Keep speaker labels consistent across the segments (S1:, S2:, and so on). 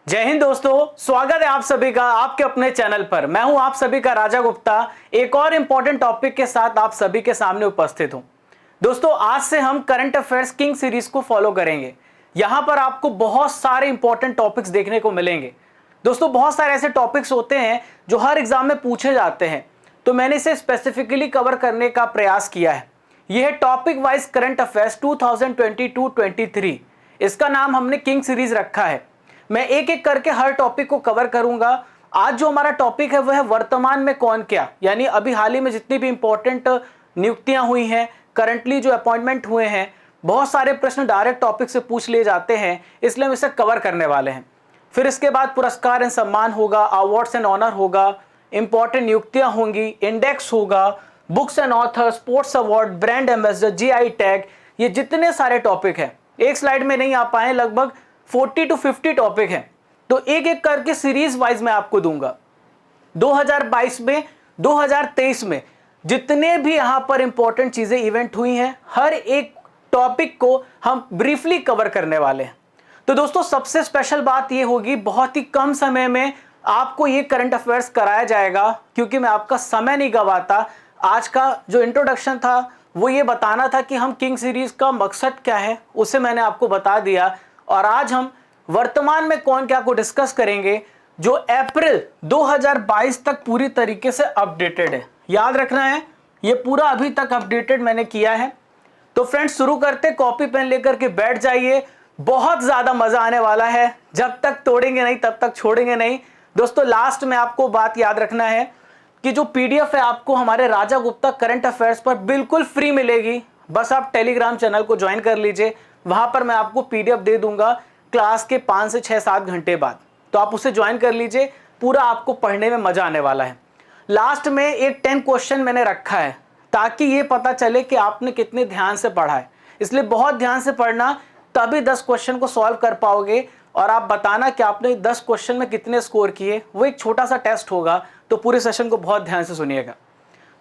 S1: जय हिंद दोस्तों, स्वागत है आप सभी का आपके अपने चैनल पर। मैं हूं आप सभी का राजा गुप्ता, एक और इंपॉर्टेंट टॉपिक के साथ आप सभी के सामने उपस्थित हूं। दोस्तों, आज से हम करंट अफेयर्स किंग सीरीज को फॉलो करेंगे। यहां पर आपको बहुत सारे इंपॉर्टेंट टॉपिक्स देखने को मिलेंगे। दोस्तों, बहुत सारे ऐसे टॉपिक्स होते हैं जो हर एग्जाम में पूछे जाते हैं, तो मैंने इसे स्पेसिफिकली कवर करने का प्रयास किया है। यह है टॉपिक वाइज करंट अफेयर्स 2022-23। इसका नाम हमने किंग सीरीज रखा है। मैं एक एक करके हर टॉपिक को कवर करूंगा। आज जो हमारा टॉपिक है वह है वर्तमान में कौन क्या, यानी अभी हाल ही में जितनी भी इंपॉर्टेंट नियुक्तियां हुई हैं, करंटली जो अपॉइंटमेंट हुए हैं, बहुत सारे प्रश्न डायरेक्ट टॉपिक से पूछ लिए जाते हैं, इसलिए हम इसे कवर करने वाले हैं। फिर इसके बाद पुरस्कार एंड सम्मान होगा, अवार्ड्स एंड ऑनर होगा, इंपॉर्टेंट नियुक्तियां होंगी, इंडेक्स होगा, books and author, sports award, brand ambassador, GI tag, ये जितने सारे टॉपिक हैं एक स्लाइड में नहीं आ पाए, लगभग 40 to 50 टॉपिक हैं, तो एक एक करके सीरीज वाइज मैं आपको दूंगा। 2022 में, 2023 में जितने भी यहां पर इंपॉर्टेंट चीजें इवेंट हुई हैं, हर एक टॉपिक को हम ब्रीफली कवर करने वाले हैं। तो दोस्तों, सबसे स्पेशल बात यह होगी, बहुत ही कम समय में आपको ये करंट अफेयर्स कराया जाएगा, क्योंकि मैं आपका समय नहीं गवाता। आज का जो इंट्रोडक्शन था वो ये बताना था कि हम किंग सीरीज का मकसद क्या है, उसे मैंने आपको बता दिया। और आज हम वर्तमान में कौन क्या को डिस्कस करेंगे, जो अप्रैल 2022 तक पूरी तरीके से अपडेटेड है। याद रखना है, ये पूरा अभी तक अपडेटेड मैंने किया है। तो फ्रेंड्स, शुरू करते, कॉपी पेन लेकर के बैठ जाइए, बहुत ज्यादा मजा आने वाला है। जब तक तोड़ेंगे नहीं तब तक छोड़ेंगे नहीं। दोस्तों, लास्ट में आपको बात याद रखना है कि जो पीडीएफ है आपको हमारे राजा गुप्ता करंट अफेयर्स पर बिल्कुल फ्री मिलेगी। बस आप टेलीग्राम चैनल को ज्वाइन कर लीजिए, वहां पर मैं आपको पीडीएफ दे दूंगा क्लास के 5 से 6-7 घंटे बाद, तो आप उसे ज्वाइन कर लीजिए। पूरा आपको पढ़ने में मजा आने वाला है। लास्ट में एक 10 क्वेश्चन मैंने रखा है, ताकि ये पता चले कि आपने कितने ध्यान से पढ़ा है। इसलिए बहुत ध्यान से पढ़ना, तभी 10 क्वेश्चन को सॉल्व कर पाओगे। और आप बताना कि आपने 10 क्वेश्चन में कितने स्कोर किए। वो एक छोटा सा टेस्ट होगा, तो पूरे सेशन को बहुत ध्यान से सुनिएगा।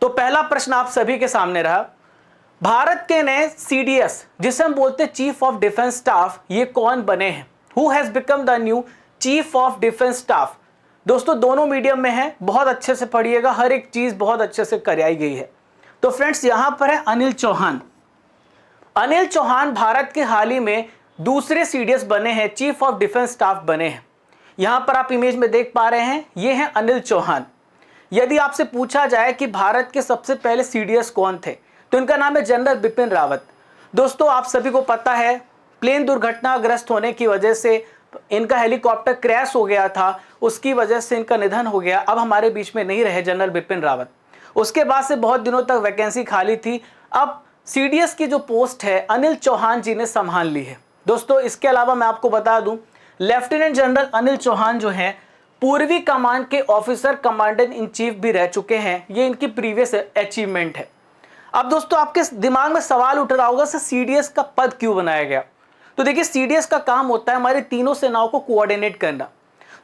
S1: तो पहला प्रश्न आप सभी के सामने रहा, भारत के नए सीडीएस, जिसे हम बोलते हैं चीफ ऑफ डिफेंस स्टाफ, ये कौन बने हैं? Who has become the new chief of defence staff? दोस्तों, दोनों मीडियम में है, बहुत अच्छे से पढ़िएगा, हर एक चीज बहुत अच्छे से कराई गई है। तो फ्रेंड्स, यहां पर है अनिल चौहान। अनिल चौहान भारत के हाल ही में दूसरे सीडीएस बने हैं, चीफ ऑफ डिफेंस स्टाफ बने हैं। यहां पर आप इमेज में देख पा रहे हैं, ये हैं अनिल चौहान। यदि आपसे पूछा जाए कि भारत के सबसे पहले सीडीएस कौन थे, तो इनका नाम है जनरल बिपिन रावत। दोस्तों, आप सभी को पता है, प्लेन दुर्घटनाग्रस्त होने की वजह से इनका हेलीकॉप्टर क्रैश हो गया था, उसकी वजह से इनका निधन हो गया। अब हमारे बीच में नहीं रहे जनरल बिपिन रावत। उसके बाद से बहुत दिनों तक वैकेंसी खाली थी। अब सीडीएस की जो पोस्ट है अनिल चौहान जी ने संभाल ली है। दोस्तों, इसके अलावा मैं आपको बता दूं, लेफ्टिनेंट जनरल अनिल चौहान जो हैं, पूर्वी कमान के ऑफिसर कमांडेंट इन चीफ भी रह चुके हैं। ये इनकी प्रीवियस अचीवमेंट है। अब दोस्तों, आपके दिमाग में सवाल उठ रहा होगा, सर सीडीएस का पद क्यों बनाया गया? तो देखिए, सीडीएस का काम होता है हमारी तीनों सेनाओं को कोऑर्डिनेट करना।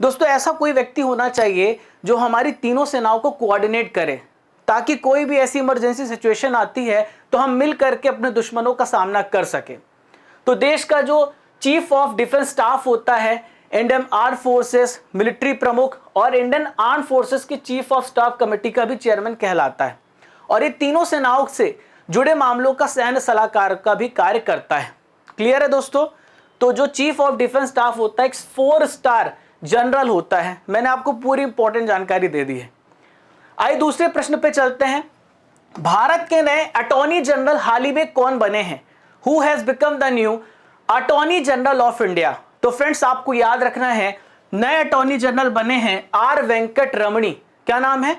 S1: दोस्तों, ऐसा कोई व्यक्ति होना चाहिए जो हमारी तीनों सेनाओं को कोऑर्डिनेट करे, ताकि कोई भी ऐसी इमरजेंसी सिचुएशन आती है तो हम मिल करके अपने दुश्मनों का सामना कर सके। तो देश का जो चीफ ऑफ डिफेंस स्टाफ होता है, इंडियन आर्म फोर्सेस मिलिट्री प्रमुख और इंडियन आर्म फोर्सेस की चीफ ऑफ स्टाफ कमेटी का भी चेयरमैन कहलाता है, और ये तीनों सेनाओं से जुड़े मामलों का सैन्य सलाहकार का भी कार्य करता है। क्लियर है दोस्तों? तो जो चीफ ऑफ डिफेंस स्टाफ होता है, एक 4 स्टार जनरल होता है। मैंने आपको पूरी इंपॉर्टेंट जानकारी दे दी है। आइए दूसरे प्रश्न पे चलते हैं। भारत के नए अटॉर्नी जनरल हाल ही में कौन बने हैं? Who has become the new attorney general of India? तो फ्रेंड्स, आपको याद रखना है, नए अटॉर्नी जनरल बने हैं आर वेंकट रमणी। क्या नाम है?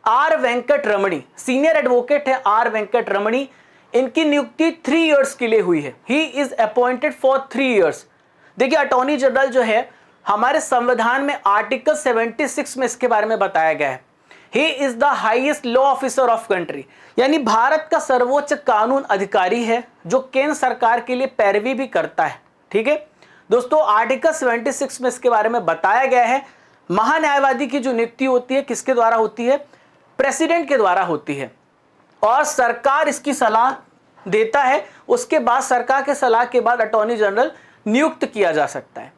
S1: Are Venkat Ramani. Senior advocate है आर वेंकट रमणी। इनकी नियुक्ति 3 इयर्स के लिए हुई है। He is appointed for 3 years. देखिए, अटॉर्नी जनरल जो है, हमारे संविधान में आर्टिकल 76 में इसके बारे में बताया गया है। He is the highest law officer of country, यानी भारत का सर्वोच्च कानून अधिकारी है, जो केंद्र सरकार के लिए पैरवी भी करता है। ठीक है दोस्तों, आर्टिकल 76 में इसके बारे में बताया गया है। महान्यायवादी की जो नियुक्ति होती है, किसके द्वारा होती है? प्रेसिडेंट के द्वारा होती है, और सरकार इसकी सलाह देता है। उसके बाद सरकार के सलाह के बाद अटॉर्नी जनरल नियुक्त किया जा सकता है।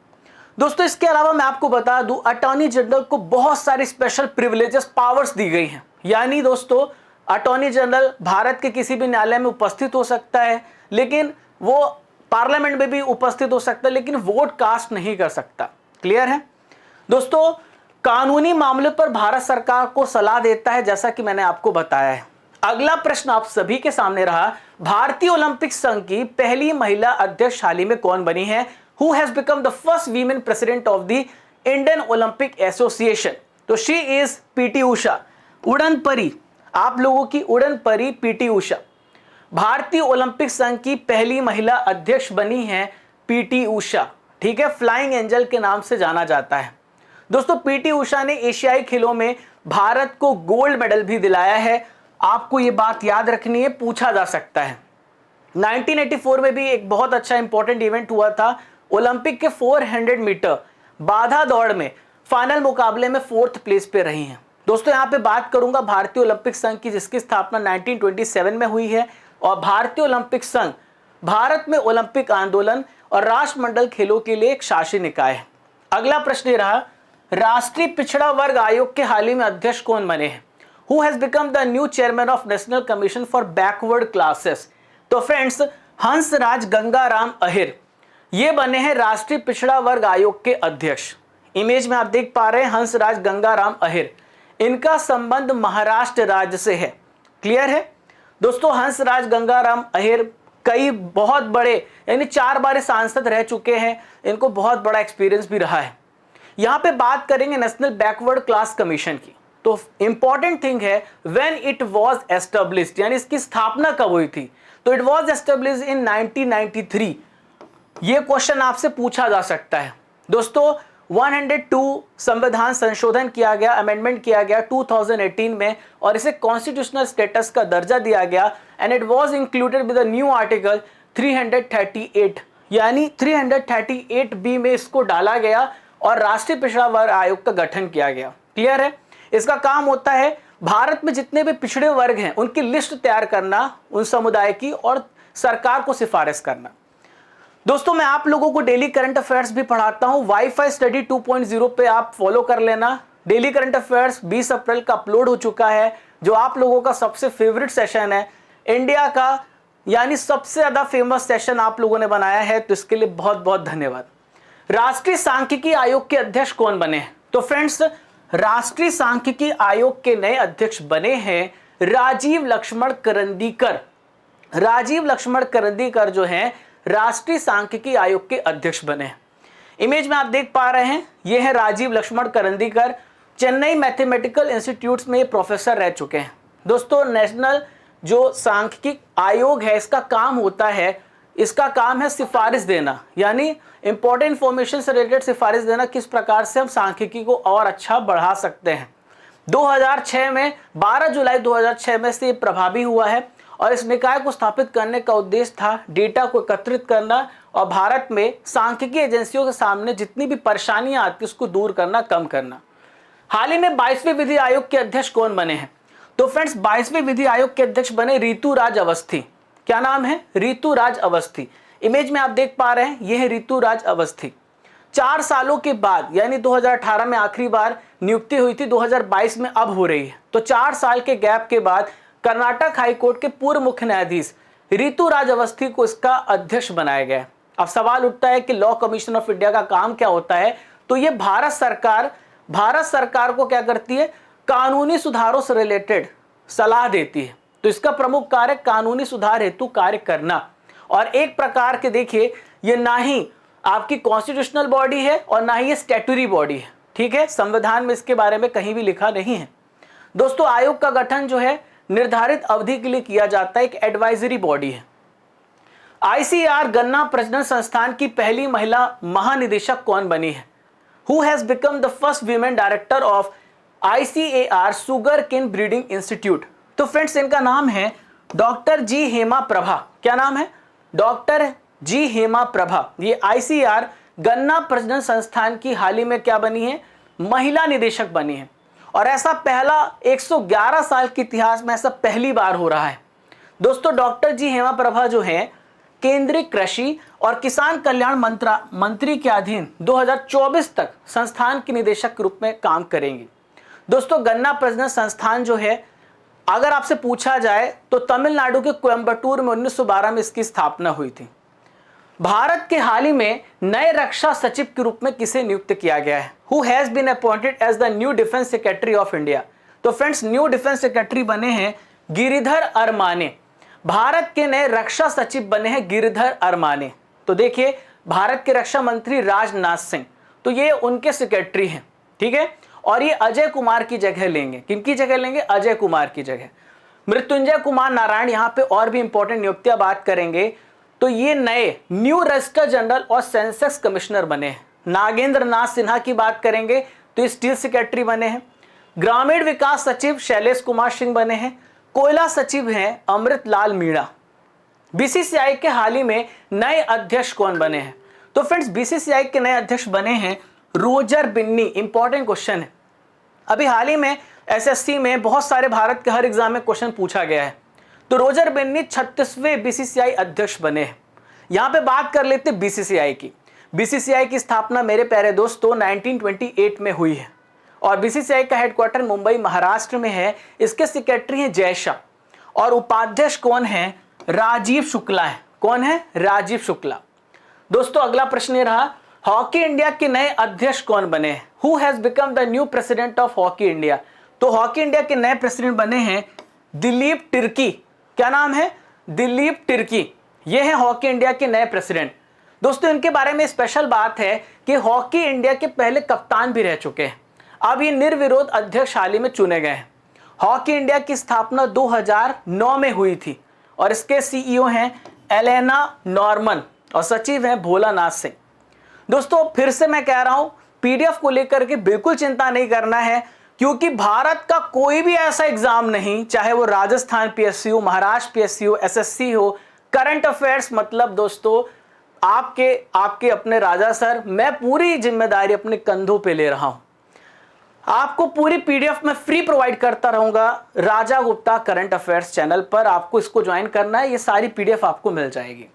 S1: दोस्तों इसके अलावा मैं आपको बता दूं, अटॉर्नी जनरल को बहुत सारी स्पेशल प्रिविलेजेस पावर्स दी गई हैं। यानी दोस्तों अटॉर्नी जनरल भारत के किसी भी न्यायालय में उपस्थित हो सकता है, लेकिन वो पार्लियामेंट में भी उपस्थित हो सकता है, लेकिन वोट कास्ट नहीं कर सकता। क्लियर है दोस्तों। कानूनी मामले पर भारत सरकार को सलाह देता है, जैसा कि मैंने आपको बताया है। अगला प्रश्न आप सभी के सामने रहा, भारतीय ओलंपिक संघ की पहली महिला अध्यक्ष हाल ही में कौन बनी है? Who has become the first women president of the Indian Olympic association? तो शी इज पीटी उषा, उड़न परी, आप लोगों की उड़न परी पीटी उषा। भारतीय ओलंपिक संघ की पहली महिला अध्यक्ष बनी है पीटी उषा। ठीक है, फ्लाइंग एंजल के नाम से जाना जाता है। दोस्तों पीटी उषा ने एशियाई खेलों में भारत को गोल्ड मेडल भी दिलाया है। आपको ये बात याद रखनी है, पूछा जा सकता है। 1984 में भी एक बहुत अच्छा इंपॉर्टेंट इवेंट हुआ था, ओलंपिक के 400 मीटर बाधा दौड़ में फाइनल मुकाबले में 4th प्लेस पे रही हैं। दोस्तों यहाँ पे बात करूंगा भारतीय ओलंपिक संघ की, जिसकी स्थापना 1927 में हुई है। और भारतीय ओलंपिक संघ भारत में ओलंपिक आंदोलन और राष्ट्रमंडल खेलों के लिए एक शासी निकाय है। अगला प्रश्न ये रहा, राष्ट्रीय पिछड़ा वर्ग आयोग के हाल ही में अध्यक्ष कौन बने हैं? Who has become the new chairman of National Commission for Backward Classes? तो फ्रेंड्स हंसराज गंगाराम अहिर ये बने हैं राष्ट्रीय पिछड़ा वर्ग आयोग के अध्यक्ष। इमेज में आप देख पा रहे हैं हंसराज गंगाराम अहिर, इनका संबंध महाराष्ट्र राज्य से है। क्लियर है दोस्तों, हंसराज गंगाराम अहिर कई बहुत बड़े यानी 4 बार सांसद रह चुके हैं, इनको बहुत बड़ा एक्सपीरियंस भी रहा है। यहाँ पे बात करेंगे नेशनल बैकवर्ड क्लास कमीशन की। तो इंपॉर्टेंट थिंग है व्हेन इट वाज एस्टेब्लिश्ड, यानी इसकी स्थापना कब हुई थी? तो इट वाज एस्टेब्लिश्ड इन 1993। ये क्वेश्चन आपसे पूछा जा सकता है। दोस्तों 102 संविधान संशोधन किया गया, अमेंडमेंट किया गया 2018 में, और इसे कॉन्स्टिट्यूशनल स्टेटस का दर्जा दिया गया। And it was included with the new article 338, यानी 338 बी में इसको डाला गया और राष्ट्रीय पिछड़ा वर्ग आयोग का गठन किया गया। क्लियर है? इसका काम होता है भारत में जितने भी पिछड़े वर्ग हैं उनकी लिस्ट तैयार करना, उन समुदाय की, और सरकार को सिफारिश करना। दोस्तों मैं आप लोगों को डेली करंट अफेयर्स भी पढ़ाता हूं, वाईफाई स्टडी 2.0 पे आप फॉलो कर लेना। डेली करंट अफेयर्स 20 अप्रैल का अपलोड हो चुका है, जो आप लोगों का सबसे फेवरेट सेशन है, इंडिया का यानी सबसे ज्यादा फेमस सेशन आप लोगों ने बनाया है, तो इसके लिए बहुत बहुत धन्यवाद। राष्ट्रीय सांख्यिकी आयोग के अध्यक्ष कौन बने हैं? तो फ्रेंड्स राष्ट्रीय सांख्यिकी आयोग के नए अध्यक्ष बने हैं राजीव लक्ष्मण करंदीकर। राजीव लक्ष्मण करंदीकर जो हैं राष्ट्रीय सांख्यिकी आयोग के अध्यक्ष बने हैं। इमेज में आप देख पा रहे हैं, ये है राजीव लक्ष्मण करंदीकर। चेन्नई मैथमेटिकल इंस्टीट्यूट में प्रोफेसर रह चुके हैं। दोस्तों नेशनल जो सांख्यिकी आयोग है, इसका काम होता है, इसका काम है सिफारिश देना, यानी इंपॉर्टेंट इंफॉर्मेशन से रिलेटेड सिफारिश देना, किस प्रकार से हम सांख्यिकी को और अच्छा बढ़ा सकते हैं। 2006 में 12 जुलाई 2006 में से प्रभावी हुआ है, और इस निकाय को स्थापित करने का उद्देश्य था डेटा को एकत्रित करना और भारत में सांख्यिकी एजेंसियों के सामने जितनी भी परेशानियां आती उसको दूर करना, कम करना। हाल ही में 22वें विधि आयोग के अध्यक्ष कौन बने हैं? तो फ्रेंड्स 22वें विधि आयोग के अध्यक्ष बने ऋतुराज अवस्थी। क्या नाम है? ऋतुराज अवस्थी। इमेज में आप देख पा रहे हैं, यह है ऋतुराज अवस्थी। 4 सालों के बाद, यानी 2018 में आखिरी बार नियुक्ति हुई थी, 2022 में अब हो रही है। तो 4 साल के गैप के बाद कर्नाटक हाईकोर्ट के पूर्व मुख्य न्यायाधीश ऋतुराज अवस्थी को इसका अध्यक्ष बनाया गया है। अब सवाल उठता है कि लॉ कमीशन ऑफ इंडिया का काम क्या होता है? तो ये भारत सरकार को क्या करती है? कानूनी सुधारों से रिलेटेड सलाह देती है। तो इसका प्रमुख कार्य कानूनी सुधार हेतु कार्य करना। और एक प्रकार के देखिए, ये ना ही आपकी कॉन्स्टिट्यूशनल बॉडी है और ना ही ये स्टैट्यूटरी बॉडी है। ठीक है, संविधान में इसके बारे में कहीं भी लिखा नहीं है। दोस्तों आयोग का गठन जो है निर्धारित अवधि के लिए किया जाता है, एक एडवाइजरी बॉडी है। आईसीएआर गन्ना प्रजनन संस्थान की पहली महिला महानिदेशक कौन बनी है? Who has become the first women director of ICAR sugar cane breeding institute? तो फ्रेंड्स इनका नाम है डॉक्टर जी हेमा प्रभा। क्या नाम है? डॉक्टर जी हेमा प्रभा। ये आईसीएआर गन्ना प्रजनन संस्थान की हाल ही में क्या बनी है? महिला निदेशक बनी है। और ऐसा पहला 111 साल के इतिहास में ऐसा पहली बार हो रहा है। दोस्तों डॉक्टर जी हेमा प्रभा जो हैं केंद्रीय कृषि और किसान कल्याण मंत्री के अधीन 2024 तक संस्थान के निदेशक के रूप में काम करेंगी। दोस्तों गन्ना प्रजनन संस्थान जो है, अगर आपसे पूछा जाए तो तमिलनाडु के कोयंबटूर में 1912 में इसकी स्थापना हुई थी। भारत के हाल ही में नए रक्षा सचिव के रूप में किसे नियुक्त किया गया है? Who has been appointed as the new defence secretary of India? तो फ्रेंड्स न्यू डिफेंस सेक्रेटरी बने हैं गिरिधर अरमाने। भारत के नए रक्षा सचिव बने हैं गिरिधर अरमाने। तो देखिए भारत के रक्षा मंत्री राजनाथ सिंह, तो ये उनके सेक्रेटरी हैं, ठीक है। और ये अजय कुमार की जगह लेंगे। किनकी जगह लेंगे? अजय कुमार की जगह। मृत्युंजय कुमार नारायण यहाँ पे और भी इंपॉर्टेंट नियुक्तियां बात करेंगे, तो ये नए न्यू रजिस्टर जनरल और सेंसेक्स कमिश्नर बने हैं। नागेंद्र नाथ सिन्हा की बात करेंगे तो ये स्टील सेक्रेटरी बने हैं। ग्रामीण विकास सचिव शैलेश कुमार सिंह बने हैं। कोयला सचिव हैं अमृत लाल मीणा। बीसीसीआई के हाल ही में नए अध्यक्ष कौन बने हैं? तो फ्रेंड्स बीसीसीआई के नए अध्यक्ष बने हैं रोजर बिन्नी। इंपॉर्टेंट क्वेश्चन है, अभी हाल ही में एसएससी में बहुत सारे भारत के हर एग्जाम में क्वेश्चन पूछा गया है। तो रोजर बिन्नी 36वें बीसीसीआई अध्यक्ष बने हैं। यहां पे बात कर लेते बीसीसीआई की। बीसीसीआई की स्थापना मेरे प्यारे दोस्तों 1928 में हुई है और बीसीसीआई का हेडक्वार्टर मुंबई महाराष्ट्र में है। इसके सेक्रेटरी हैं जय शाह और उपाध्यक्ष कौन है? राजीव शुक्ला है। कौन है? राजीव शुक्ला। दोस्तों अगला प्रश्न ये रहा, हॉकी इंडिया के नए अध्यक्ष कौन बने हैं? Who has become the new president of hockey India? तो हॉकी इंडिया के नए प्रेसिडेंट बने हैं दिलीप तिर्की। क्या नाम है? दिलीप तिर्की। ये हैं हॉकी इंडिया के नए प्रेसिडेंट। दोस्तों इनके बारे में स्पेशल बात है कि हॉकी इंडिया के पहले कप्तान भी रह चुके हैं। अब ये निर्विरोध अध्यक्ष हाल ही में चुने गए हैं। हॉकी इंडिया की स्थापना 2009 में हुई थी और इसके सीईओ हैं एलेना नॉर्मन और सचिव हैं भोलानाथ सिंह। दोस्तों फिर से मैं कह रहा हूं, पीडीएफ को लेकर के बिल्कुल चिंता नहीं करना है, क्योंकि भारत का कोई भी ऐसा एग्जाम नहीं, चाहे वो राजस्थान पीएससी हो, महाराष्ट्र पीएससी हो, एसएससी हो, करंट अफेयर्स, मतलब दोस्तों आपके अपने राजा सर, मैं पूरी जिम्मेदारी अपने कंधों पे ले रहा हूं। आपको पूरी पीडीएफ में फ्री प्रोवाइड करता रहूंगा राजा गुप्ता करंट अफेयर्स चैनल पर। आपको इसको ज्वाइन करना है, ये सारी पीडीएफ आपको मिल जाएगी।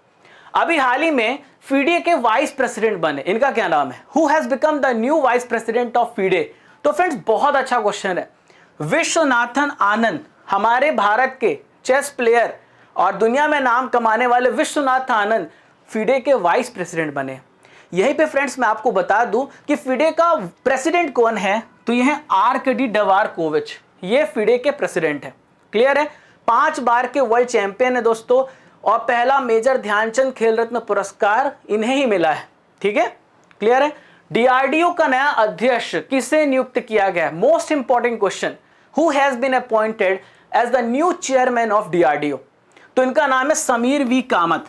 S1: अभी हाल ही में फीडे के वाइस प्रेसिडेंट बने, इनका क्या नाम है? Who has become the new vice president of FIDE? तो फ्रेंड्स बहुत अच्छा क्वेश्चन है। विश्वनाथन आनंद, हमारे भारत के चेस प्लेयर और दुनिया में नाम कमाने वाले विश्वनाथ आनंद फीडे के वाइस प्रेसिडेंट बने। यहीं पे फ्रेंड्स मैं आपको बता दूं कि फीडे का प्रेसिडेंट कौन है, तो यह है आर्कडी डवारकोविच। ये फीडे के प्रेसिडेंट है। क्लियर है? 5 बार के वर्ल्ड चैंपियन है दोस्तों, और पहला मेजर ध्यानचंद खेल रत्न पुरस्कार इन्हें ही मिला है। ठीक है, क्लियर है? डीआरडीओ का नया अध्यक्ष किसे नियुक्त किया गया है? Most important question, who has been appointed as the new chairman of DRDO? तो इनका नाम है Sameer V Kamat.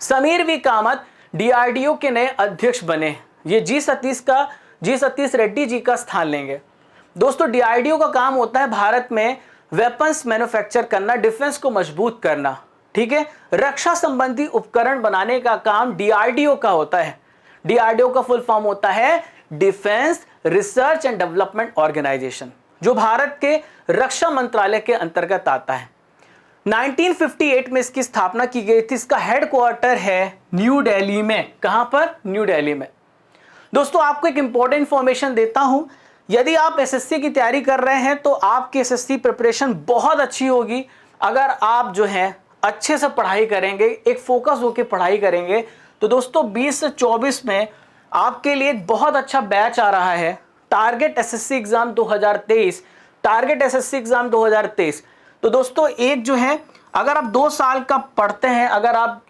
S1: Sameer V Kamat DRDO के नए अध्यक्ष बने। ये जी सतीश रेड्डी जी का स्थान लेंगे। दोस्तों डीआरडीओ का काम होता है भारत में वेपन्स मैन्युफैक्चर करना, डिफेंस को मजबूत करना। ठीक है, रक्षा संबंधी उपकरण बनाने का काम डीआरडीओ का होता है। डीआरडीओ का फुल फॉर्म होता है defence research and development organisation, जो भारत के रक्षा मंत्रालय के अंतर्गत आता है। 1958 में इसकी स्थापना की गई थी। इसका हेडक्वार्टर है न्यू दिल्ली में। कहां पर? न्यू दिल्ली में। दोस्तों आपको एक इंपॉर्टेंट इंफॉर्मेशन देता हूं, यदि आप एसएससी की तैयारी कर रहे हैं तो आपकी एसएससी प्रिपरेशन बहुत अच्छी होगी अगर आप जो है अच्छे से पढ़ाई करेंगे, एक फोकस होकर पढ़ाई करेंगे। तो दोस्तों 20 से 24 में आपके लिए एक बहुत अच्छा बैच आ रहा है, target SSC exam 2023। Target SSC exam 2023। तो दोस्तों एक जो है, अगर आप 2 साल का पढ़ते हैं, अगर आप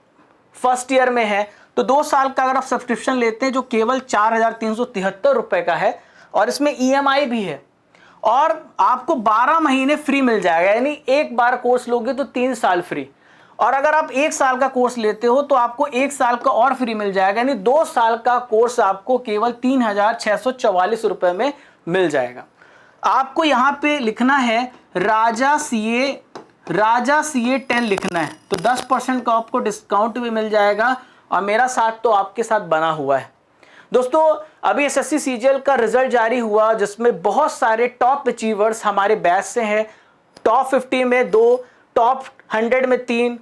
S1: फर्स्ट ईयर में हैं तो 2 साल का अगर आप सब्सक्रिप्शन लेते हैं जो केवल 4,373 रुपए का है, और इसमें ईएमआई भी है, और आपको 12 महीने फ्री मिल जाएगा। यानी एक बार कोर्स लोगे तो 3 साल फ्री, और अगर आप 1 साल का कोर्स लेते हो तो आपको 1 साल का और फ्री मिल जाएगा। यानी 2 साल का कोर्स आपको केवल 3,644 रुपए में मिल जाएगा। आपको यहाँ पे लिखना है राजा सीए 10 लिखना है, तो 10% का आपको डिस्काउंट भी मिल जाएगा, और मेरा साथ तो आपके साथ बना हुआ है। दोस्तों अभी एसएससी सीजीएल का रिजल्ट जारी हुआ, जिसमें बहुत सारे टॉप अचीवर्स हमारे बैच से हैं। टॉप 50 में 2, टॉप 100 में 3,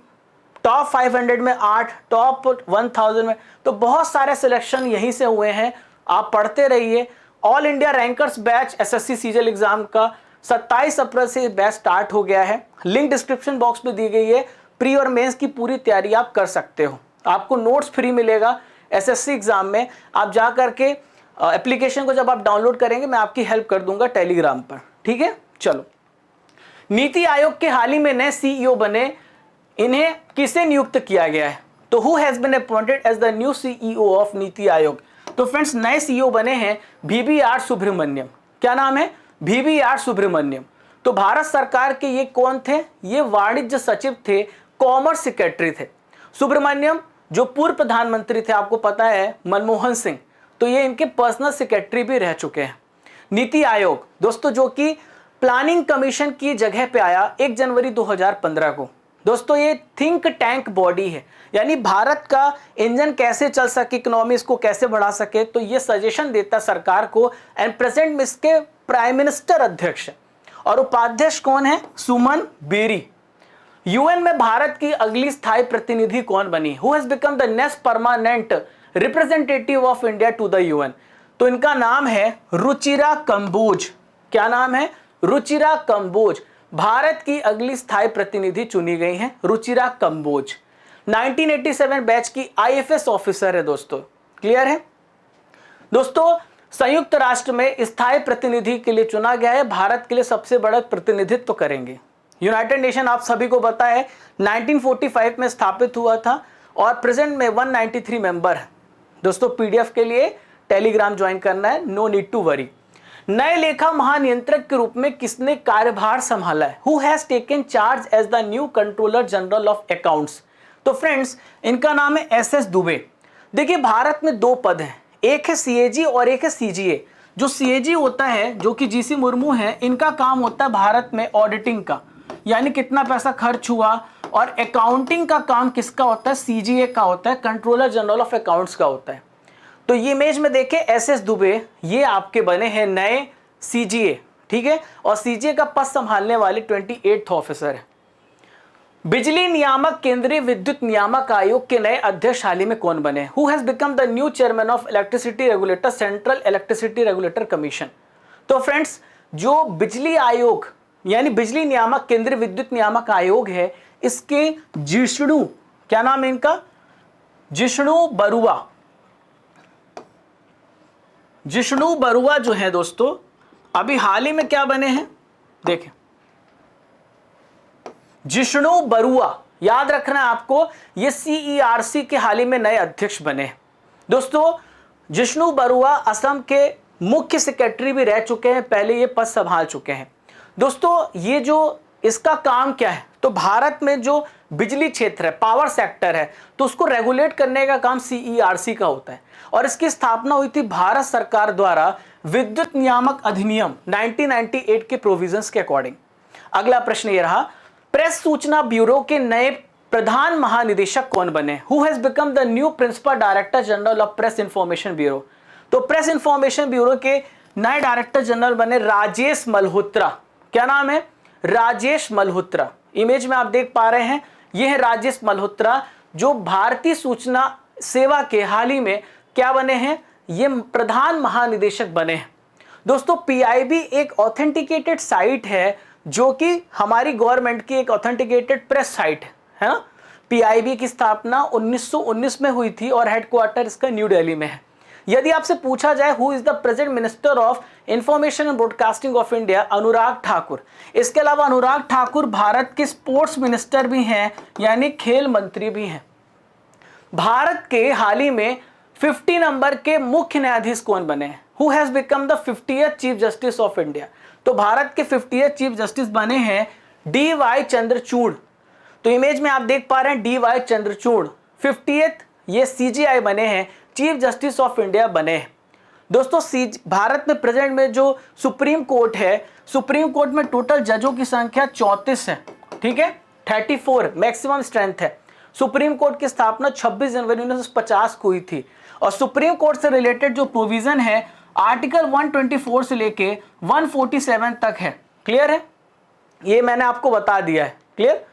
S1: टॉप 500 में 8, टॉप 1000 में, तो बहुत सारे सिलेक्शन यहीं से हुए हैं। आप पढ़ते रहिए। All India rankers batch SSC CGL exam का 27 अप्रैल से बैच स्टार्ट हो गया है। लिंक डिस्क्रिप्शन बॉक्स में दी गई है। प्री और मेंस की पूरी तैयारी आप कर सकते हो। आपको नोट्स फ्री मिलेगा एसएससी एग्जाम में। आप जा करके एप्लीकेशन को जब आप डाउनलोड करेंगे मैं आपकी हेल्प कर दूंगा टेलीग्राम पर, ठीक है। चलो, नीति आयोग के हाल ही में नए सीईओ बने, इन्हें किसे नियुक्त किया गया है? तो who has been appointed as the new CEO of NITI Aayog? तो फ्रेंड्स, नए सीईओ बने हैं VBR सुब्रमण्यम। क्या नाम है? VBR सुब्रमण्यम। तो भारत सरकार के ये कौन थे? ये वाणिज्य सचिव थे, कॉमर्स सेक्रेटरी थे। सुब्रमण्यम जो पूर्व प्रधानमंत्री थे, आपको पता है, मनमोहन सिंह, तो ये इनके पर्सनल सेक्रेटरी भी रह चुके हैं। नीति आयोग दोस्तों, जो कि प्लानिंग कमीशन की जगह पे आया 1 जनवरी 2015 को। दोस्तों, ये थिंक टैंक बॉडी है, यानी भारत का इंजन कैसे चल सके, इकोनॉमी इसको कैसे बढ़ा सके, तो ये सजेशन देता सरकार को। एंड प्रेजेंट में इसके प्राइम मिनिस्टर अध्यक्ष है और उपाध्यक्ष कौन है? सुमन बेरी। यूएन में भारत की अगली स्थायी प्रतिनिधि कौन बनी? Who has become the next permanent representative of India to the UN? तो इनका नाम है रुचिरा कंबोज। क्या नाम है? रुचिरा कंबोज। भारत की अगली स्थायी प्रतिनिधि चुनी गई हैं रुचिरा कंबोज। 1987 बैच की आईएफएस ऑफिसर है दोस्तों। क्लियर है दोस्तों? संयुक्त राष्ट्र में स्थायी प्रतिनिधि के लिए चुना गया है। भारत के लिए सबसे बड़ा प्रतिनिधित्व तो करेंगे। यूनाइटेड नेशन आप सभी को पता है 1945 में स्थापित हुआ था और प्रेजेंट में 193 मेंबर है। दोस्तों, पीडीएफ के लिए टेलीग्राम ज्वाइन करना है, नो नीड टू वरी। नए लेखा महानियंत्रक के रूप में किसने कार्यभार संभाला है? Who has taken charge as the new controller general of accounts? तो फ्रेंड्स, इनका नाम है SS दुबे। देखिए, भारत में 2 पद हैं, एक है CAG और एक है CGA। जो CAG होता है, जो कि GC मुर्मू है, इनका काम होता है भारत में ऑडिटिंग का, यानी कितना पैसा खर्च हुआ, और अकाउंटिंग का काम किसका होता है? CGA का होता है, कंट्रोलर जनरल ऑफ अकाउंट्स का होता है। तो ये इमेज में देखें, SS दुबे ये आपके बने हैं नए CGA, ठीक है, और CGA का पद संभालने वाले 28th ऑफिसर है। बिजली नियामक केंद्रीय विद्युत नियामक आयोग के नए अध्यक्ष हाल ही में कौन बने? Who has become the new chairman of electricity regulator central electricity regulator commission? तो फ्रेंड्स, जो बिजली आयोग यानी बिजली नियामक केंद्रीय विद्युत नियामक आयोग है, इसके जिष्णु, क्या नाम है इनका? जिष्णु बरुआ। जिष्णु बरुआ जो है दोस्तों, अभी हाल ही में क्या बने हैं देखें, जिष्णु बरुआ, याद रखना है आपको, ये CERC के हाल ही में नए अध्यक्ष बने हैं। दोस्तों, जिष्णु बरुआ असम के मुख्य सेक्रेटरी भी रह चुके हैं, पहले ये पद संभाल चुके हैं। दोस्तों, ये जो इसका काम क्या है? तो भारत में जो बिजली क्षेत्र है, पावर सेक्टर है, तो उसको रेगुलेट करने का काम CERC का होता है और इसकी स्थापना हुई थी भारत सरकार द्वारा विद्युत नियामक अधिनियम 1998 के प्रोविजंस के अकॉर्डिंग। अगला प्रश्न ये रहा, प्रेस सूचना ब्यूरो के नए प्रधान महानिदेशक कौन बने? Who has become the new principal director general of press information bureau? तो प्रेस इंफॉर्मेशन ब्यूरो के नए डायरेक्टर जनरल बने राजेश मल्होत्रा। क्या नाम है? राजेश मल्होत्रा। इमेज में आप देख पा रहे हैं, यह है राजेश मल्होत्रा, जो भारतीय सूचना सेवा के हाल ही में क्या बने हैं? ये प्रधान महानिदेशक बने हैं। दोस्तों, PIB एक ऑथेंटिकेटेड साइट है, जो कि हमारी गवर्नमेंट की एक ऑथेंटिकेटेड प्रेस साइट है ना। PIB की स्थापना 1919 में हुई थी और हेडक्वार्टर इसका न्यू दिल्ली में है। यदि आपसे पूछा जाए who is the present minister of information and broadcasting of India, Anurag Thakur. इसके अलावा अनुराग ठाकुर भारत के स्पोर्ट्स मिनिस्टर भी हैं, यानी खेल मंत्री भी हैं। भारत के हाल ही में 50 नंबर के मुख्य न्यायाधीश कौन बने हैं? Who has become the 50th chief justice of India? तो भारत के 50th चीफ जस्टिस बने हैं DY चंद्रचूड़। तो इमेज में आप देख पा रहे हैं DY चंद्रचूड़ 50th ये CJI बने हैं, चीफ जस्टिस ऑफ इंडिया बने हैं। दोस्तों, भारत में प्रेजेंट में जो सुप्रीम कोर्ट है, सुप्रीम कोर्ट में टोटल जजों की संख्या 34 है, ठीक है, 34 मैक्सिमम स्ट्रेंथ है। सुप्रीम कोर्ट की स्थापना 26 जनवरी 1950 को हुई थी और सुप्रीम कोर्ट से रिलेटेड जो प्रोविजन है आर्टिकल 124 से लेके 147 तक है। क्लियर है? ये मैंने आपको बता दिया है। क्लियर?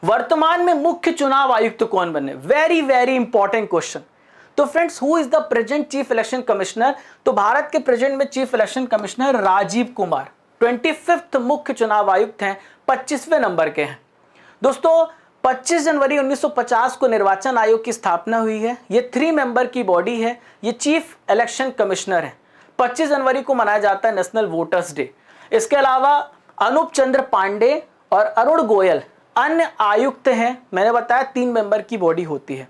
S1: वर्तमान में मुख्य चुनाव आयुक्त कौन बने? Very very important question. तो friends, who is the present chief election commissioner? तो भारत के प्रेजेंट में chief election commissioner Rajiv Kumar 25वां मुख्य चुनाव आयुक्त हैं, 25वें नंबर के हैं। दोस्तों 25 जनवरी 1950 को निर्वाचन आयोग की स्थापना हुई है। ये 3 मेंबर की बॉडी है। ये चीफ इलेक्शन कमिश्नर है। 25 जनवरी को मनाया जाता है नेशनल वोटर्स डे। इसके अलावा अनूप चंद्र पांडे और अरुण गोयल अन्य आयुक्त हैं। मैंने बताया 3 मेंबर की बॉडी होती है।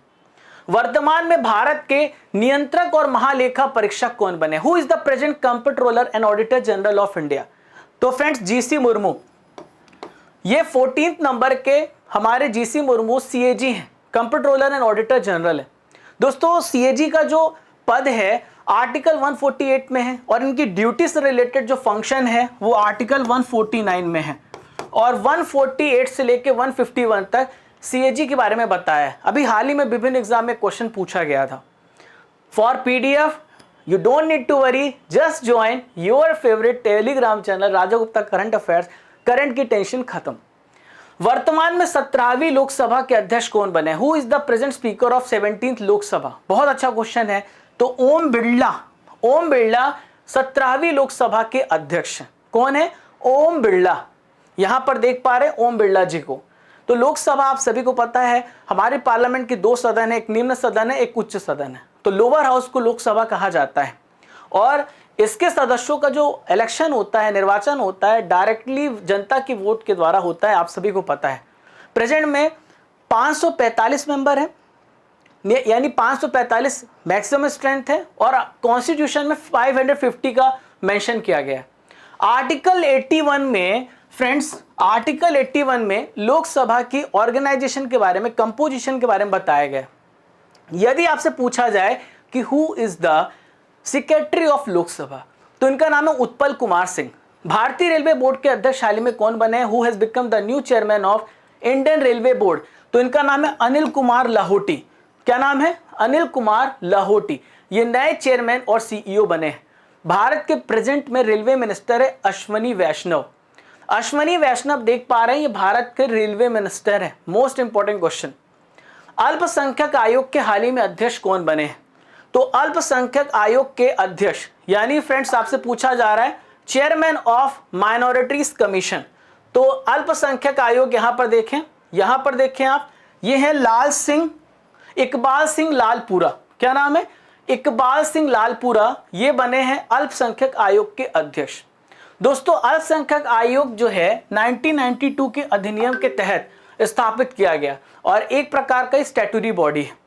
S1: वर्तमान में भारत के नियंत्रक और महालेखा परीक्षक कौन बने? Who is the present comptroller and auditor general of India? तो फ्रेंड्स, जीसी मुर्मू। ये 14 नंबर के हमारे जीसी मुर्मू सीएजी हैं, कंप्ट्रोलर एंड ऑडिटर जनरल है। दोस्तों सीएजी का जो पद है आर्टिकल 148 में है और इनकी ड्यूटी से रिलेटेड जो फंक्शन है वो आर्टिकल 149 में है और 148 से लेके 151 तक सीएजी के बारे में बताया है। अभी हाल ही में विभिन्न एग्जाम में क्वेश्चन पूछा गया था। For PDF you don't need to worry, just join your favourite Telegram channel Raja Gupta current affairs. Current की टेंशन खत्म। वर्तमान में 17वीं लोकसभा के अध्यक्ष कौन बने? Who is the present speaker of 17th Lok Sabha? बहुत अच्छा क्वेश्चन है। तो ओम बिरला 17वीं लोकसभा के अध्यक्ष हैं। कौन है? ओम बिरला। यहां पर देख पा रहे ओम बिरला जी को। तो लोकसभा आप सभी को पता है हमारे पार्लियामेंट के 2 सदन है, एक निम्न सदन है, एक उच्च सदन है। तो लोअर हाउस को लोकसभा कहा जाता है और इसके सदस्यों का जो इलेक्शन होता है, निर्वाचन होता है, डायरेक्टली जनता की वोट के द्वारा होता है। आप सभी को पता है प्रेजेंट में 545 मेंबर है, यानी 545 मैक्सिमम स्ट्रेंथ है और कॉन्स्टिट्यूशन में 550 का मेंशन किया गया है। आर्टिकल 81 में फ्रेंड्स, आर्टिकल 81 में लोकसभा की ऑर्गेनाइजेशन के बारे में, कंपोजिशन के बारे में बताया गया। यदि आपसे पूछा जाए कि who is the secretary of Lok Sabha, तो इनका नाम है उत्पल कुमार सिंह। भारतीय रेलवे बोर्ड के अध्यक्ष हाल ही में कौन बने हैं? Who has become the new chairman of Indian railway board? तो इनका नाम है अनिल कुमार लाहोटी। क्या नाम है? अनिल कुमार लाहोटी। ये नए चेयरमैन और सीईओ बने हैं। भारत के प्रेजेंट में रेलवे मिनिस्टर है अश्वनी वैष्णव। अश्वनी वैष्णव देख पा रहे हैं, ये भारत के रेलवे मिनिस्टर है। मोस्ट इंपॉर्टेंट क्वेश्चन, अल्पसंख्यक आयोग के हाल ही में अध्यक्ष कौन बने हैं? तो अल्पसंख्यक आयोग के अध्यक्ष, यानी फ्रेंड्स आपसे पूछा जा रहा है चेयरमैन ऑफ माइनॉरिटीज कमीशन। तो अल्पसंख्यक आयोग यहां पर देखें आप, ये है इकबाल सिंह लालपुरा। क्या नाम है? इकबाल सिंह लालपुरा। ये बने हैं अल्पसंख्यक आयोग के अध्यक्ष। दोस्तों अल्पसंख्यक आयोग जो है 1992 के अधिनियम के तहत स्थापित किया गया और एक प्रकार का स्टैट्यूटरी बॉडी है।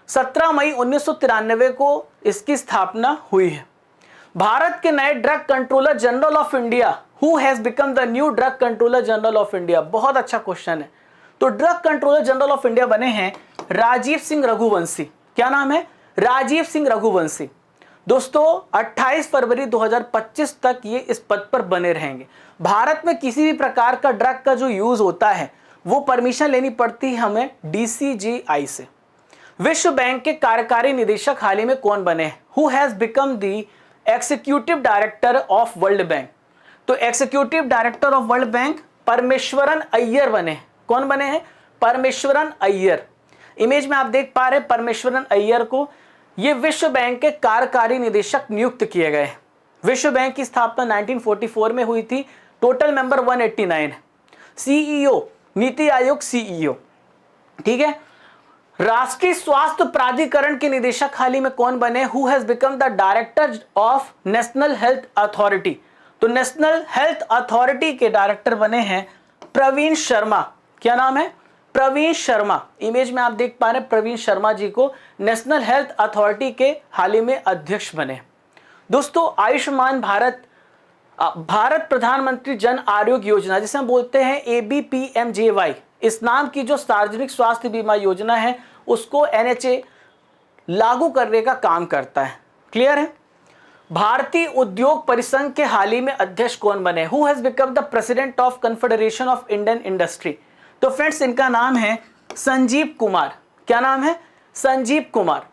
S1: 17 मई 1993 को इसकी स्थापना हुई है। भारत के नए drug controller general of India, who has become the new drug controller general of India? बहुत अच्छा क्वेश्चन है। तो drug controller general of India बने हैं राजीव सिंह रघुवंशी। क्या नाम है? राजीव सिंह रघुवंशी। दोस्तों 28 फरवरी 2025 तक ये इस पद पर बने रहेंगे। भारत में किसी भी प्रकार का ड्रग का जो यूज होता है वो परमिशन लेनी पड़ती है हमें DCGI से। विश्व बैंक के कार्यकारी निदेशक हाल ही में कौन बने हैं? Who has become the executive director of World Bank? तो executive director of World Bank Parameswaran Iyer बने हैं। कौन बने हैं? परमेश्वरन अय्यर। इमेज में आप देख पा रहे हैं परमेश्वरन अय्यर को। ये विश्व बैंक के कार्यकारी निदेशक नियुक्त किए गए। विश्व बैंक की स्थापना 1944 में हुई थी। टोटल मेंबर 189 है। CEO, NITI Aayog CEO. ठीक है। राष्ट्रीय स्वास्थ्य प्राधिकरण के निदेशक हाल ही में कौन बने? Who has become the director of national health authority? तो नेशनल हेल्थ अथॉरिटी के डायरेक्टर बने हैं प्रवीण शर्मा। क्या नाम है? प्रवीण शर्मा। इमेज में आप देख पा रहे हैं प्रवीण शर्मा जी को नेशनल हेल्थ अथॉरिटी के हाल ही में अध्यक्ष बने। दोस्तों आयुष्मान भारत प्रधानमंत्री जन आरोग्य योजना, जिसे हम बोलते हैं ABPMJY, इस नाम की जो सार्वजनिक स्वास्थ्य बीमा योजना है उसको NHA लागू करने का काम करता है। क्लियर है। भारतीय उद्योग परिसंघ के हाल ही में अध्यक्ष कौन बने? Who has become the president of confederation of Indian industry? तो फ्रेंड्स इनका नाम है संजीव कुमार। क्या नाम है? संजीव कुमार।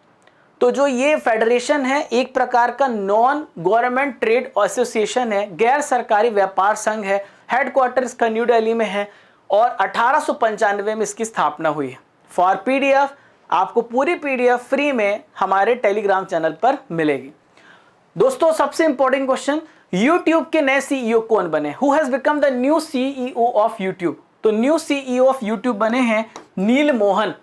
S1: तो जो ये फेडरेशन है एक प्रकार का नॉन गवर्नमेंट ट्रेड एसोसिएशन है, गैर सरकारी व्यापार संघ है। हेडक्वार्टर इसका न्यू दिल्ली में है और 1895 में इसकी स्थापना हुई है। फॉर पीडीएफ आपको पूरी पीडीएफ फ्री में हमारे टेलीग्राम चैनल पर मिलेगी। दोस्तों सबसे इंपॉर्टेंट क्वेश्चन, यूट्यूब के नए सीईओ कौन बने? Who has become the new CEO of YouTube? तो न्यू सीईओ ऑफ यूट्यूब बने हैं नील मोहन।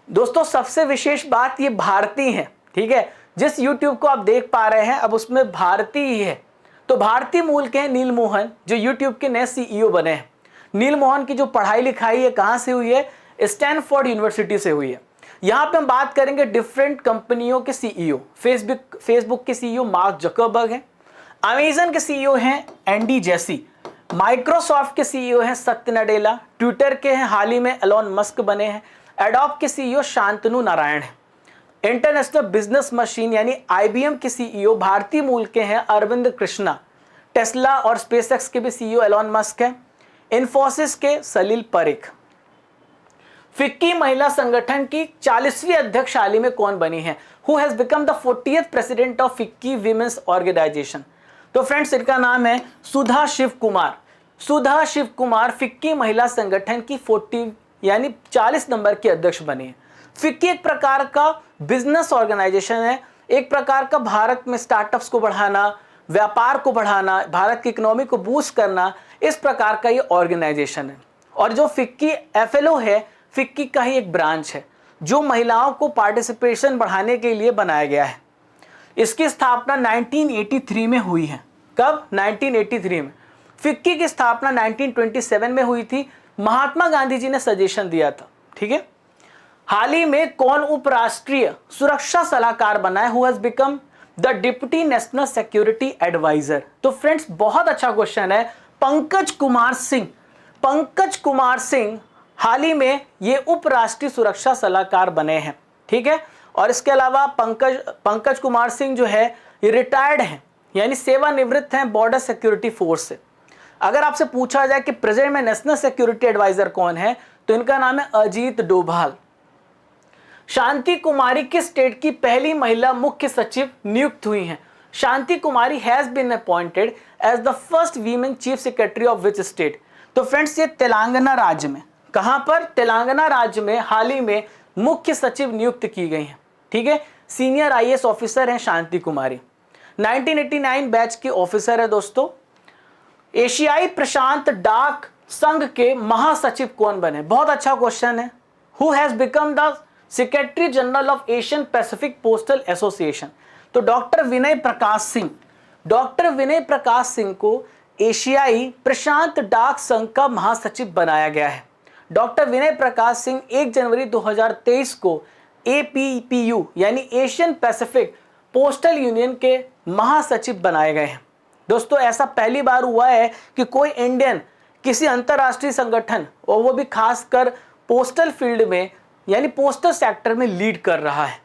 S1: दोस्तों सबसे विशेष बात, ये भारतीय है, ठीक है। जिस यूट्यूब को आप देख पा रहे हैं अब उसमें भारतीय ही है, तो भारतीय मूल के हैं नील मोहन जो यूट्यूब के नए सीईओ बने हैं। नील मोहन की जो पढ़ाई लिखाई है कहाँ से हुई है? स्टैनफोर्ड यूनिवर्सिटी से हुई है। यहाँ पे हम बात करेंगे डिफरेंट कंपनियों के सीईओ। फेसबुक के सीईओ मार्क जकरबर्ग हैं, अमेजन के सीईओ हैं एंडी जेसी, माइक्रोसॉफ्ट के सीईओ हैं सत्य नडेला, ट्विटर के हैं हाल ही में एलोन मस्क बने हैं, एडोब के सीईओ शांतनु नारायण हैं, इंटरनेशनल बिजनेस मशीन यानी आईबीएम के सीईओ भारतीय मूल के हैं अरविंद कृष्णा, टेस्ला और स्पेसएक्स के भी सीईओ एलोन मस्क हैं, इन्फोसिस के सलील परेख। फिक्की महिला संगठन की 40वीं अध्यक्ष हाल ही में कौन बनी है? Who has become the 40th president of FICCI women's organisation? तो फ्रेंड्स इनका नाम है सुधा शिव कुमार। सुधा शिव कुमार फिक्की महिला संगठन की 40 यानी 40 नंबर की अध्यक्ष बनी है। फिक्की एक प्रकार का बिजनेस ऑर्गेनाइजेशन है, एक प्रकार का भारत में स्टार्टअप्स को बढ़ाना, व्यापार को बढ़ाना, भारत की इकोनॉमी को बूस्ट करना, इस प्रकार का ये ऑर्गेनाइजेशन है। और जो फिक्की एफएलओ है, फिक्की का ही एक ब्रांच है जो महिलाओं को पार्टिसिपेशन बढ़ाने के लिए बनाया गया है। इसकी स्थापना 1983 में हुई है। कब? 1983 में। फिक्की की स्थापना 1927 में हुई थी। महात्मा गांधी जी ने सजेशन दिया था, ठीक है। हाल ही में कौन उपराष्ट्रीय सुरक्षा सलाहकार बना है? Who has become the deputy national security adviser? तो फ्रेंड्स बहुत अच्छा क्वेश्चन है, पंकज कुमार सिंह। पंकज कुमार सिंह हाल ही में ये उपराष्ट्रीय सुरक्षा सलाहकार बने हैं, ठीक है। और इसके अलावा पंकज कुमार सिंह जो है ये रिटायर्ड हैं यानी सेवानिवृत्त हैं बॉर्डर सिक्योरिटी फोर्स से। अगर आपसे पूछा जाए कि प्रेजेंट में नेशनल सिक्योरिटी एडवाइजर कौन है, तो इनका नाम है अजीत डोभाल। शांति कुमारी किस स्टेट की पहली महिला मुख्य सचिव नियुक्त हुई हैं? Shanti Kumari has been appointed as the first women chief secretary of which state? तो फ्रेंड्स ये तेलंगाना राज्य में। कहां पर? तेलंगाना राज्य में हाल ही में मुख्य सचिव नियुक्त की गई हैं, ठीक है। सीनियर आईएएस ऑफिसर हैं शांति कुमारी, 1989 बैच की ऑफिसर है। दोस्तों एशियाई प्रशांत डाक संघ के महासचिव कौन बने? बहुत अच्छा क्वेश्चन है। Who has become the secretary general of Asian Pacific postal association? तो डॉक्टर विनय प्रकाश सिंह। डॉक्टर विनय प्रकाश सिंह को एशियाई प्रशांत डाक संघ का महासचिव बनाया गया है। डॉक्टर विनय प्रकाश सिंह 1 जनवरी 2023 को एपीपीयू यानी एशियन पैसिफिक पोस्टल यूनियन के महासचिव बनाए गए हैं। दोस्तों ऐसा पहली बार हुआ है कि कोई इंडियन किसी अंतर्राष्ट्रीय संगठन, और वो भी खासकर पोस्टल फील्ड में यानी पोस्टल सेक्टर में लीड कर रहा है।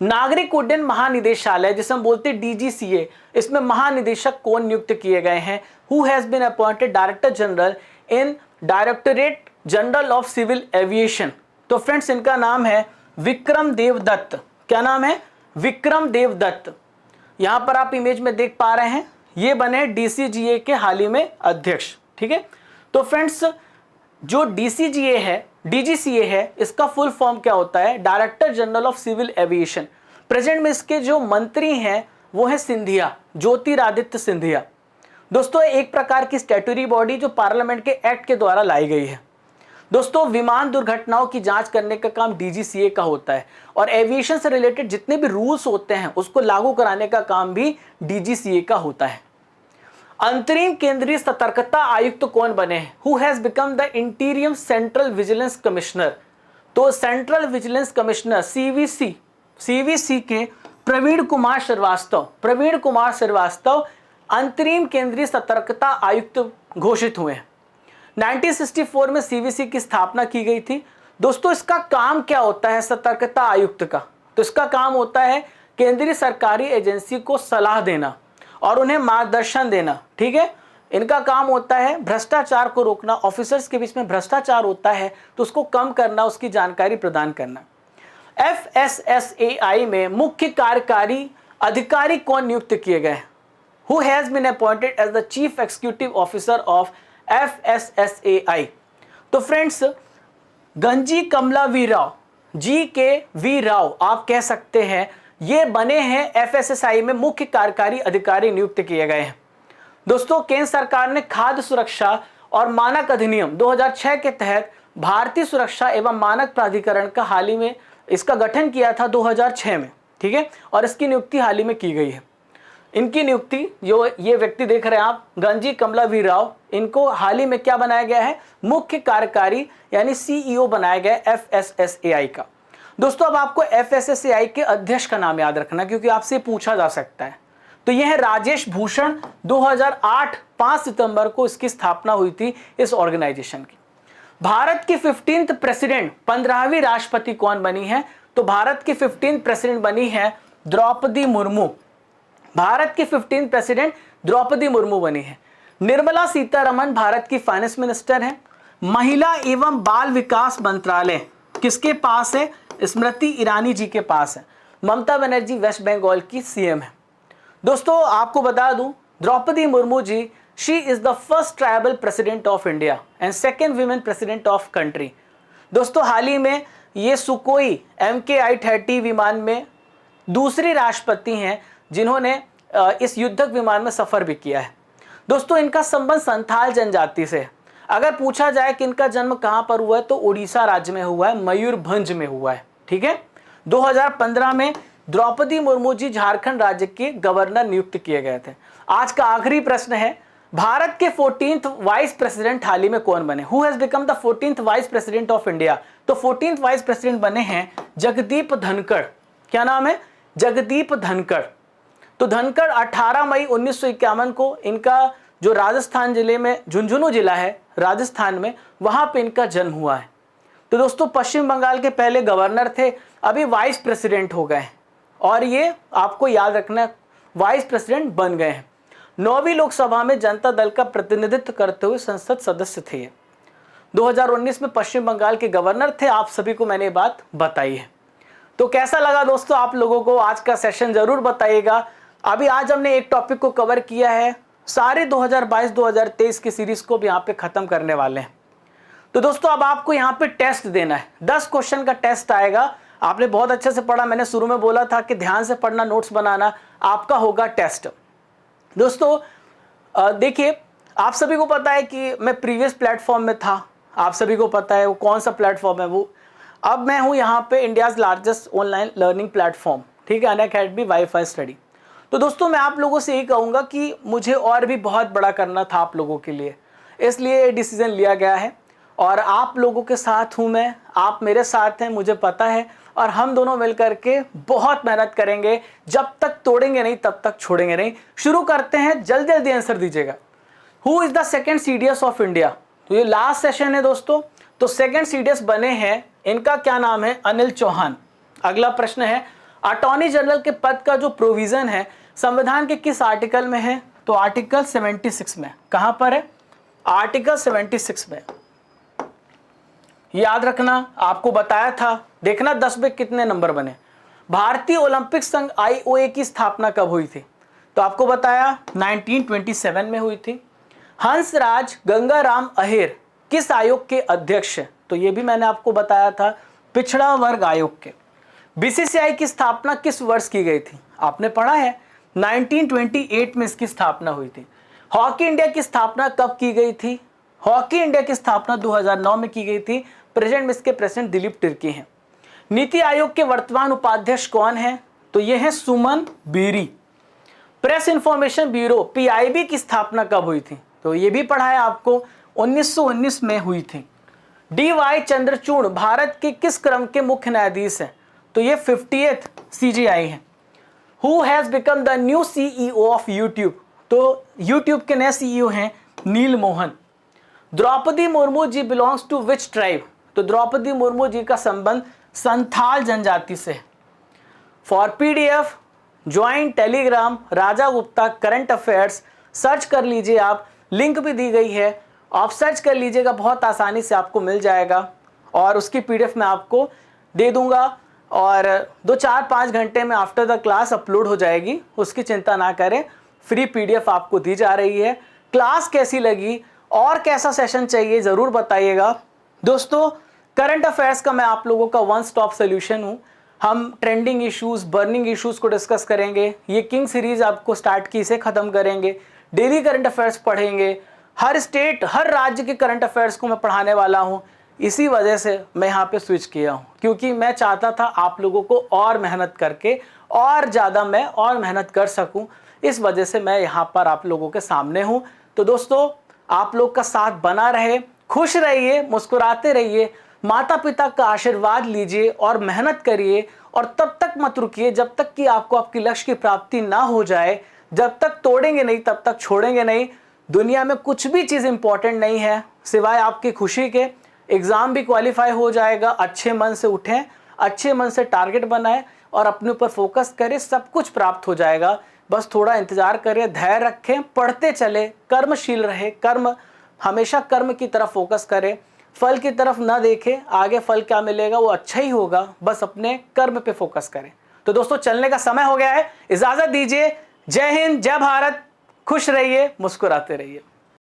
S1: नागरिक उड्डयन महानिदेशालय जिसे हम बोलते हैं डीजीसीए, इसमें महानिदेशक कौन नियुक्त किए गए हैं? Who has been appointed director general in directorate general of civil aviation? तो फ्रेंड्स इनका नाम है विक्रम देवदत्त। क्या नाम है? विक्रम देवदत्त। यहां पर आप इमेज में देख पा रहे हैं, ये बने डीसीजीए के हाल ही में अध्यक्ष, ठीक है। तो फ्रेंड्स जो डीसीजीए है, डीजीसीए है, इसका फुल फॉर्म क्या होता है? Director general of civil aviation. Present में इसके जो मंत्री हैं वो है सिंधिया, ज्योतिरादित्य सिंधिया। दोस्तों एक प्रकार की स्टैट्यूटरी बॉडी जो पार्लियामेंट के एक्ट के द्वारा लाई गई है। दोस्तों विमान दुर्घटनाओं की जांच करने का काम डीजीसीए का होता है, और एविएशन से रिलेटेड जितने भी रूल्स होते हैं उसको लागू कराने का काम भी डीजीसीए का होता है। अंतरिम केंद्रीय सतर्कता आयुक्त कौन बने हैं? Who has become the इंटीरियम central vigilance commissioner? तो सेंट्रल विजिलेंस कमिश्नर सीवीसी के प्रवीण कुमार श्रीवास्तव अंतरिम केंद्रीय सतर्कता आयुक्त घोषित हुए हैं। 1964 में सीवीसी की स्थापना की गई थी। दोस्तों इसका काम क्या होता है सतर्कता आयुक्त का? तो इसका काम होता है केंद्रीय सरकारी एजेंसी को सलाह देना और उन्हें मार्गदर्शन देना, ठीक है। इनका काम होता है भ्रष्टाचार को रोकना, ऑफिसर्स के बीच में भ्रष्टाचार होता है तो उसको कम करना, उसकी जानकारी प्रदान करना। FSSAI में मुख्य कार्यकारी अधिकारी कौन नियुक्त किए गए? Who has been appointed as the chief executive officer of FSSAI। तो फ्रेंड्स, गंजी कमलावी राव, GKV राव आप कह सकते हैं, ये बने हैं FSSAI में मुख्य कार्यकारी अधिकारी नियुक्त किए गए हैं। दोस्तों, केंद्र सरकार ने खाद्य सुरक्षा और मानक अधिनियम 2006 के तहत भारतीय सुरक्षा एवं मानक प्राधिकरण का हाल ही में इसका गठन किया था 2006 में, ठीक है, और इसकी नियुक्ति हाल ही में की गई है। इनकी नियुक्ति, जो ये व्यक्ति देख रहे हैं आप, गंजी कमलावी राव, इनको हाल ही में क्या बनाया गया है, मुख्य कार्यकारी यानी CEO बनाया गया है FSSAI का। दोस्तों, अब आपको FSSAI के अध्यक्ष का नाम याद रखना, क्योंकि आपसे पूछा जा सकता है। तो यह है राजेश भूषण। 2008 5 सितंबर को इसकी स्थापना हुई थी इस ऑर्गेनाइजेशन की। भारत की 15th प्रेसिडेंट, 15वीं राष्ट्रपति कौन बनी है? तो भारत की 15th प्रेसिडेंट बनी है द्रौपदी मुर्मू। भारत की 15th प्रेसिडेंट द्रौपदी मुर्मू बनी है। निर्मला सीतारमण भारत की फाइनेंस मिनिस्टर हैं। महिला एवं बाल विकास मंत्रालय किसके पास है? स्मृति ईरानी जी के पास है। ममता बनर्जी वेस्ट बंगाल की CM है। दोस्तों, आपको बता दूं, Draupadi Murmu ji, she is the first tribal president of India and second women president of country. दोस्तों, हाल ही में ये सुकोई MKI-30 विमान में दूसरी राष्ट्रपति हैं जिन्होंने इस युद्धक विमान में सफर भी किया है। दोस्तों, इनका संबंध संथाल जनजाति से है। अगर पूछा जाए कि इनका जन्म कहां पर हुआ है, तो उड़ीसा राज्य में हुआ है, मयूरभंज में हुआ है, ठीक है। 2015 में द्रौपदी मुर्मू जी झारखंड राज्य के गवर्नर नियुक्त किए गए थे। आज का आखिरी प्रश्न है, भारत के 14th वाइस प्रेसिडेंट हाल ही में कौन बने? Who has become the 14th vice president of India? तो 14th वाइस प्रेसिडेंट बने हैं जगदीप धनखड़। क्या नाम है? जगदीप धनखड़। तो धनखड़ 18 मई 1951 को, इनका जो राजस्थान जिले में झुंझुनू जिला है राजस्थान में, वहां पे इनका जन्म हुआ है। तो दोस्तों, पश्चिम बंगाल के पहले गवर्नर थे, अभी वाइस प्रेसिडेंट हो गए, और ये आपको याद रखना, वाइस प्रेसिडेंट बन गए हैं। 9वीं लोकसभा में जनता दल का प्रतिनिधित्व करते हुए संसद सदस्य थे। 2019 में पश्चिम बंगाल के गवर्नर थे। आप सभी को मैंने ये बात बताई है। तो कैसा लगा दोस्तों आप लोगों को आज का सेशन? जरूर बताइएगा। अभी आज हमने एक टॉपिक को कवर किया है, सारे 2022-2023 की सीरीज को भी यहाँ पे खत्म करने वाले हैं। तो दोस्तों, अब आपको यहाँ पे टेस्ट देना है। 10 क्वेश्चन का टेस्ट आएगा। आपने बहुत अच्छे से पढ़ा, मैंने शुरू में बोला था कि ध्यान से पढ़ना, नोट्स बनाना, आपका होगा टेस्ट। दोस्तों देखिए, आप सभी को पता है कि मैं प्रीवियस प्लेटफॉर्म में था, आप सभी को पता है वो कौन सा प्लेटफॉर्म है वो। अब मैं हूँ यहाँ पे India's largest online learning platform, ठीक है, अनअकैडमी वाईफाई स्टडी। तो दोस्तों, मैं आप लोगों से यही कहूँगा कि मुझे और भी बहुत बड़ा करना था आप लोगों के लिए, इसलिए डिसीजन लिया गया है। और आप लोगों के साथ हूँ मैं, आप मेरे साथ हैं, मुझे पता है, और हम दोनों मिलकर के बहुत मेहनत करेंगे। जब तक तोड़ेंगे नहीं तब तक छोड़ेंगे नहीं। शुरू करते हैं, जल्दी जल्दी आंसर दीजिएगा। Who is the second CDS of India? तो ये लास्ट सेशन है दोस्तों। तो सेकंड CDS बने हैं, इनका क्या नाम है? अनिल चौहान। अगला प्रश्न है, अटॉर्नी जनरल के पद का जो प्रोविजन है संविधान के किस आर्टिकल में है? तो आर्टिकल 76 में। कहां पर है? आर्टिकल 76 में। याद रखना, आपको बताया था। देखना 10 में कितने नंबर बने। भारतीय ओलंपिक संघ IOA की स्थापना कब हुई थी? तो आपको बताया 1927 में हुई थी। हंसराज गंगाराम अहिर किस आयोग के अध्यक्ष हैं? तो ये भी मैंने आपको बताया था, पिछड़ा वर्ग आयोग के। BCCI की स्थापना किस वर्ष की गई थी? आपने पढ़ा है, 1928 में इसकी स्थापना हुई थी। हॉकी इंडिया की स्थापना कब की गई थी? हॉकी इंडिया की स्थापना 2009 में की गई थी। प्रेजेंट में इसके प्रेसिडेंट दिलीप तिर्की हैं। नीति आयोग के वर्तमान उपाध्यक्ष कौन हैं? तो ये हैं Suman Bery. Press information bureau PIB की स्थापना कब हुई थी? तो ये भी पढ़ा है आपको, 1919 में हुई थी। DY चंद्रचूड़ भारत के किस क्रम के मुख्य न्यायाधीश हैं? तो ये 50th CJI हैं। Who has become the new CEO of YouTube? तो YouTube के नए CEO हैं नील मोहन। द्रौपदी मुर्मू जी बिलोंग्स टू विच ट्राइब? तो द्रौपदी मुर्मू जी का संबंध संथाल जनजाति से है। For PDF join Telegram Raja Gupta current affairs, search कर लीजिए आप, लिंक भी दी गई है, आप सर्च कर लीजिएगा, बहुत आसानी से आपको मिल जाएगा। और उसकी PDF मैं आपको दे दूंगा और 2-4-5 घंटे में आफ्टर द क्लास अपलोड हो जाएगी, उसकी चिंता ना करें। फ्री PDF आपको दी जा रही है। क्लास कैसी लगी और कैसा सेशन चाहिए ज़रूर बताइएगा। दोस्तों, करंट अफेयर्स का मैं आप लोगों का वन स्टॉप सोल्यूशन हूँ। हम ट्रेंडिंग इश्यूज़, बर्निंग इश्यूज़ को डिस्कस करेंगे। ये किंग सीरीज़ आपको स्टार्ट की से ख़त्म करेंगे। डेली करंट अफेयर्स पढ़ेंगे। हर स्टेट, हर राज्य के करंट अफेयर्स को मैं पढ़ाने वाला हूँ। इसी वजह से मैं यहाँ पे स्विच किया हूँ, क्योंकि मैं चाहता था आप लोगों को और मेहनत करके और ज़्यादा मैं और मेहनत कर सकूँ। इस वजह से मैं यहाँ पर आप लोगों के सामने हूँ। तो दोस्तों, आप लोग का साथ बना रहे, खुश रहिए, मुस्कुराते रहिए, माता पिता का आशीर्वाद लीजिए और मेहनत करिए। और तब तक मत रुकिए जब तक कि आपको आपकी लक्ष्य की प्राप्ति ना हो जाए। जब तक तोड़ेंगे नहीं तब तक छोड़ेंगे नहीं। दुनिया में कुछ भी चीज़ इंपॉर्टेंट नहीं है सिवाय आपकी खुशी के। एग्ज़ाम भी क्वालिफाई हो जाएगा। अच्छे मन से उठें, अच्छे मन से टारगेट बनाएं और अपने ऊपर फोकस करें, सब कुछ प्राप्त हो जाएगा। बस थोड़ा इंतजार करें, धैर्य रखें, पढ़ते चले, कर्मशील रहे, हमेशा कर्म की तरफ फोकस करें, फल की तरफ ना देखें। आगे फल क्या मिलेगा वो अच्छा ही होगा, बस अपने कर्म पे फोकस करें। तो दोस्तों, चलने का समय हो गया है, इजाजत दीजिए। जय हिंद, जय भारत, खुश रहिए, मुस्कुराते रहिए।